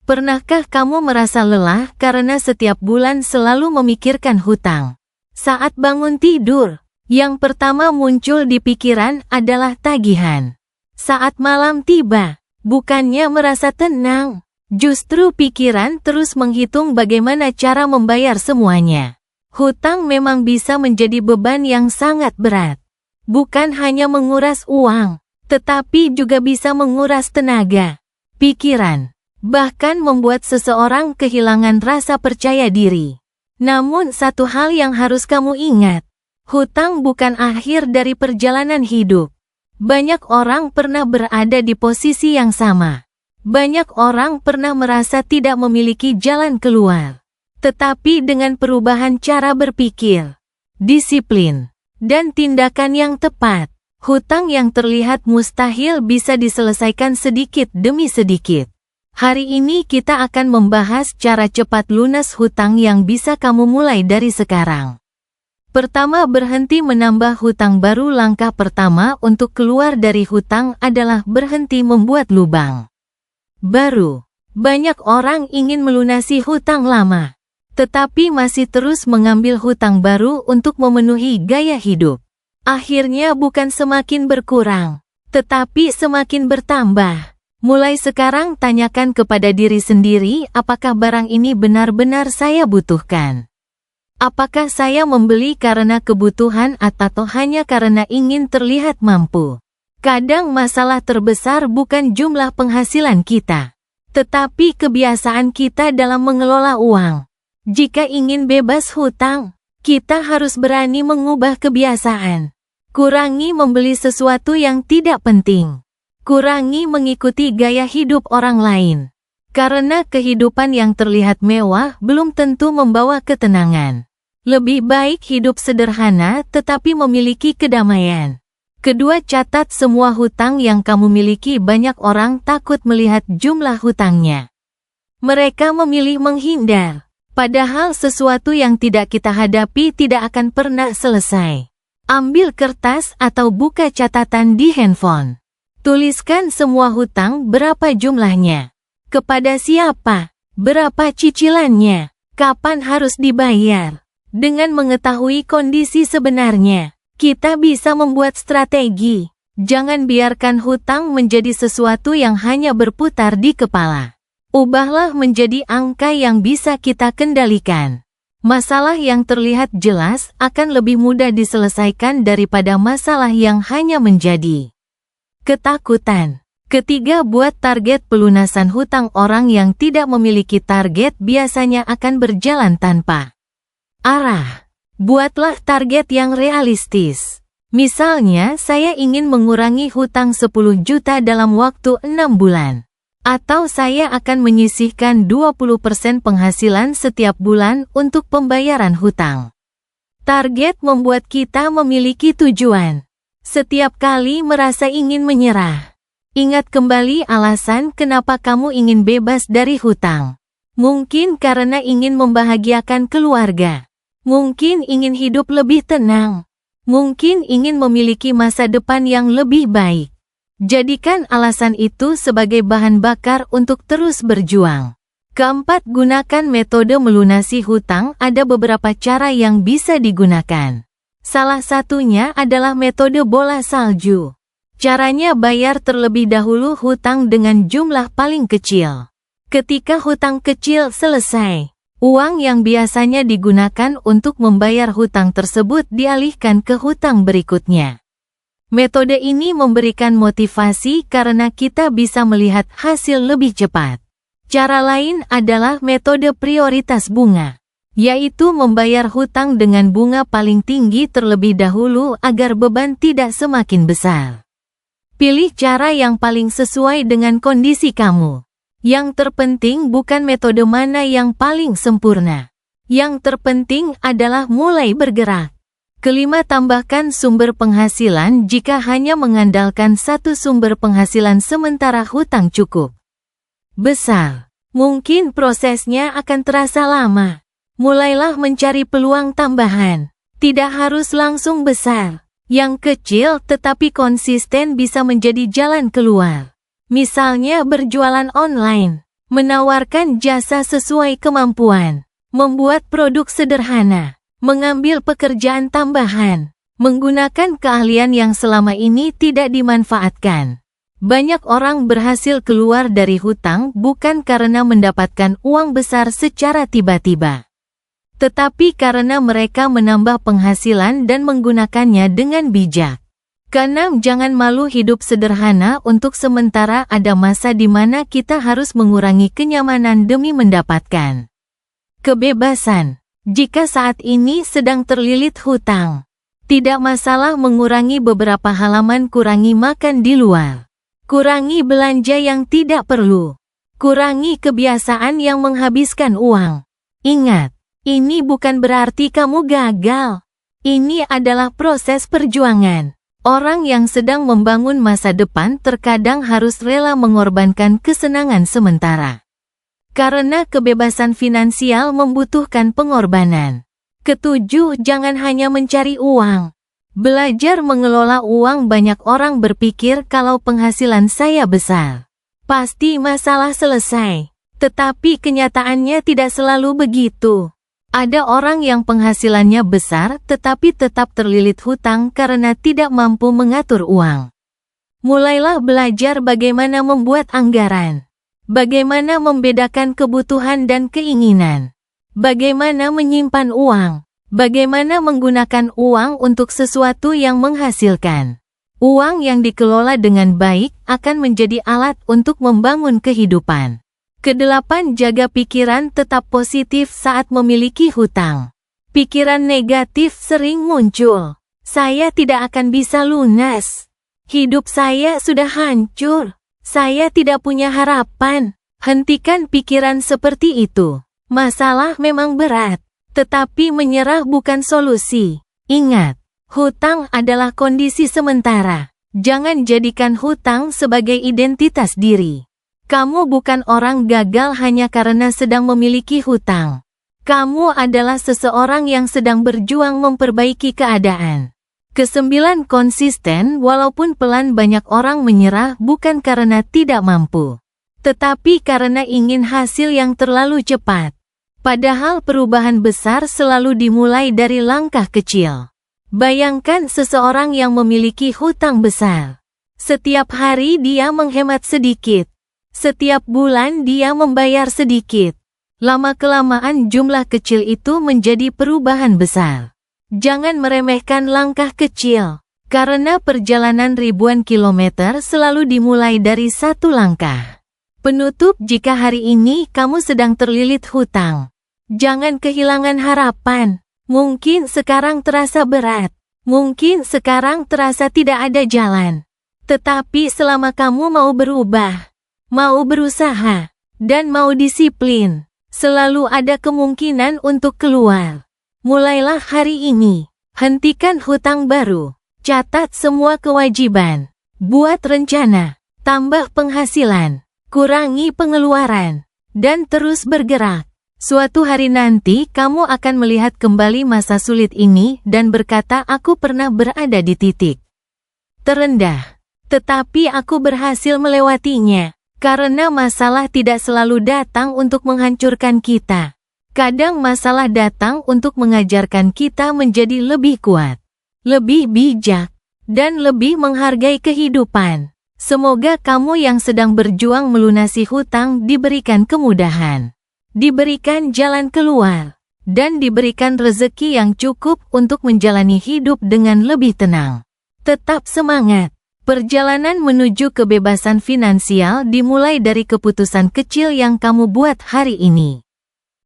Pernahkah kamu merasa lelah karena setiap bulan selalu memikirkan hutang? Saat bangun tidur, yang pertama muncul di pikiran adalah tagihan. Saat malam tiba, bukannya merasa tenang, justru pikiran terus menghitung bagaimana cara membayar semuanya. Hutang memang bisa menjadi beban yang sangat berat. Bukan hanya menguras uang, tetapi juga bisa menguras tenaga, pikiran, bahkan membuat seseorang kehilangan rasa percaya diri. Namun satu hal yang harus kamu ingat, hutang bukan akhir dari perjalanan hidup. Banyak orang pernah berada di posisi yang sama. Banyak orang pernah merasa tidak memiliki jalan keluar. Tetapi dengan perubahan cara berpikir, disiplin, dan tindakan yang tepat, hutang yang terlihat mustahil bisa diselesaikan sedikit demi sedikit. Hari ini kita akan membahas cara cepat lunas hutang yang bisa kamu mulai dari sekarang. Pertama, berhenti menambah hutang baru. Langkah pertama untuk keluar dari hutang adalah berhenti membuat lubang baru. Banyak orang ingin melunasi hutang lama, tetapi masih terus mengambil hutang baru untuk memenuhi gaya hidup. Akhirnya bukan semakin berkurang, tetapi semakin bertambah. Mulai sekarang tanyakan kepada diri sendiri, apakah barang ini benar-benar saya butuhkan? Apakah saya membeli karena kebutuhan atau hanya karena ingin terlihat mampu? Kadang masalah terbesar bukan jumlah penghasilan kita, tetapi kebiasaan kita dalam mengelola uang. Jika ingin bebas hutang, kita harus berani mengubah kebiasaan. Kurangi membeli sesuatu yang tidak penting. Kurangi mengikuti gaya hidup orang lain. Karena kehidupan yang terlihat mewah belum tentu membawa ketenangan. Lebih baik hidup sederhana tetapi memiliki kedamaian. Kedua, catat semua hutang yang kamu miliki. Banyak orang takut melihat jumlah hutangnya. Mereka memilih menghindar. Padahal sesuatu yang tidak kita hadapi tidak akan pernah selesai. Ambil kertas atau buka catatan di handphone. Tuliskan semua hutang, berapa jumlahnya, kepada siapa, berapa cicilannya, kapan harus dibayar. Dengan mengetahui kondisi sebenarnya, kita bisa membuat strategi. Jangan biarkan hutang menjadi sesuatu yang hanya berputar di kepala. Ubahlah menjadi angka yang bisa kita kendalikan. Masalah yang terlihat jelas akan lebih mudah diselesaikan daripada masalah yang hanya menjadi ketakutan. Ketiga, buat target pelunasan hutang. Orang yang tidak memiliki target biasanya akan berjalan tanpa arah. Buatlah target yang realistis. Misalnya, saya ingin mengurangi hutang 10 juta dalam waktu 6 bulan. Atau saya akan menyisihkan 20% penghasilan setiap bulan untuk pembayaran hutang. Target membuat kita memiliki tujuan. Setiap kali merasa ingin menyerah, ingat kembali alasan kenapa kamu ingin bebas dari hutang. Mungkin karena ingin membahagiakan keluarga. Mungkin ingin hidup lebih tenang. Mungkin ingin memiliki masa depan yang lebih baik. Jadikan alasan itu sebagai bahan bakar untuk terus berjuang. Keempat, gunakan metode melunasi hutang. Ada beberapa cara yang bisa digunakan. Salah satunya adalah metode bola salju. Caranya, bayar terlebih dahulu hutang dengan jumlah paling kecil. Ketika hutang kecil selesai, uang yang biasanya digunakan untuk membayar hutang tersebut dialihkan ke hutang berikutnya. Metode ini memberikan motivasi karena kita bisa melihat hasil lebih cepat. Cara lain adalah metode prioritas bunga, yaitu membayar hutang dengan bunga paling tinggi terlebih dahulu agar beban tidak semakin besar. Pilih cara yang paling sesuai dengan kondisi kamu. Yang terpenting bukan metode mana yang paling sempurna. Yang terpenting adalah mulai bergerak. Kelima, tambahkan sumber penghasilan. Jika hanya mengandalkan satu sumber penghasilan sementara hutang cukup besar, mungkin prosesnya akan terasa lama. Mulailah mencari peluang tambahan. Tidak harus langsung besar. Yang kecil tetapi konsisten bisa menjadi jalan keluar. Misalnya berjualan online, menawarkan jasa sesuai kemampuan, membuat produk sederhana, mengambil pekerjaan tambahan, menggunakan keahlian yang selama ini tidak dimanfaatkan. Banyak orang berhasil keluar dari hutang bukan karena mendapatkan uang besar secara tiba-tiba, tetapi karena mereka menambah penghasilan dan menggunakannya dengan bijak. Keenam, jangan malu hidup sederhana. Untuk sementara ada masa di mana kita harus mengurangi kenyamanan demi mendapatkan kebebasan. Jika saat ini sedang terlilit hutang, tidak masalah mengurangi beberapa halaman. Kurangi makan di luar, kurangi belanja yang tidak perlu, kurangi kebiasaan yang menghabiskan uang. Ingat, ini bukan berarti kamu gagal. Ini adalah proses perjuangan. Orang yang sedang membangun masa depan terkadang harus rela mengorbankan kesenangan sementara, karena kebebasan finansial membutuhkan pengorbanan. Ketujuh, jangan hanya mencari uang. Belajar mengelola uang. Banyak orang berpikir kalau penghasilan saya besar, pasti masalah selesai. Tetapi kenyataannya tidak selalu begitu. Ada orang yang penghasilannya besar tetapi tetap terlilit hutang karena tidak mampu mengatur uang. Mulailah belajar bagaimana membuat anggaran, bagaimana membedakan kebutuhan dan keinginan, bagaimana menyimpan uang, bagaimana menggunakan uang untuk sesuatu yang menghasilkan. Uang yang dikelola dengan baik akan menjadi alat untuk membangun kehidupan. Kedelapan, jaga pikiran tetap positif saat memiliki hutang. Pikiran negatif sering muncul. Saya tidak akan bisa lunas. Hidup saya sudah hancur. Saya tidak punya harapan. Hentikan pikiran seperti itu. Masalah memang berat, tetapi menyerah bukan solusi. Ingat, hutang adalah kondisi sementara. Jangan jadikan hutang sebagai identitas diri. Kamu bukan orang gagal hanya karena sedang memiliki hutang. Kamu adalah seseorang yang sedang berjuang memperbaiki keadaan. Kesembilan, konsisten. Walaupun pelan, banyak orang menyerah bukan karena tidak mampu, tetapi karena ingin hasil yang terlalu cepat. Padahal perubahan besar selalu dimulai dari langkah kecil. Bayangkan seseorang yang memiliki hutang besar. Setiap hari dia menghemat sedikit. Setiap bulan dia membayar sedikit. Lama-kelamaan jumlah kecil itu menjadi perubahan besar. Jangan meremehkan langkah kecil, karena perjalanan ribuan kilometer selalu dimulai dari satu langkah. Penutup, jika hari ini kamu sedang terlilit hutang, jangan kehilangan harapan. Mungkin sekarang terasa berat, mungkin sekarang terasa tidak ada jalan. Tetapi selama kamu mau berubah, mau berusaha, dan mau disiplin, selalu ada kemungkinan untuk keluar. Mulailah hari ini. Hentikan hutang baru. Catat semua kewajiban. Buat rencana. Tambah penghasilan. Kurangi pengeluaran. Dan terus bergerak. Suatu hari nanti kamu akan melihat kembali masa sulit ini dan berkata, aku pernah berada di titik terendah, tetapi aku berhasil melewatinya. Karena masalah tidak selalu datang untuk menghancurkan kita. Kadang masalah datang untuk mengajarkan kita menjadi lebih kuat, lebih bijak, dan lebih menghargai kehidupan. Semoga kamu yang sedang berjuang melunasi hutang diberikan kemudahan, diberikan jalan keluar, dan diberikan rezeki yang cukup untuk menjalani hidup dengan lebih tenang. Tetap semangat. Perjalanan menuju kebebasan finansial dimulai dari keputusan kecil yang kamu buat hari ini.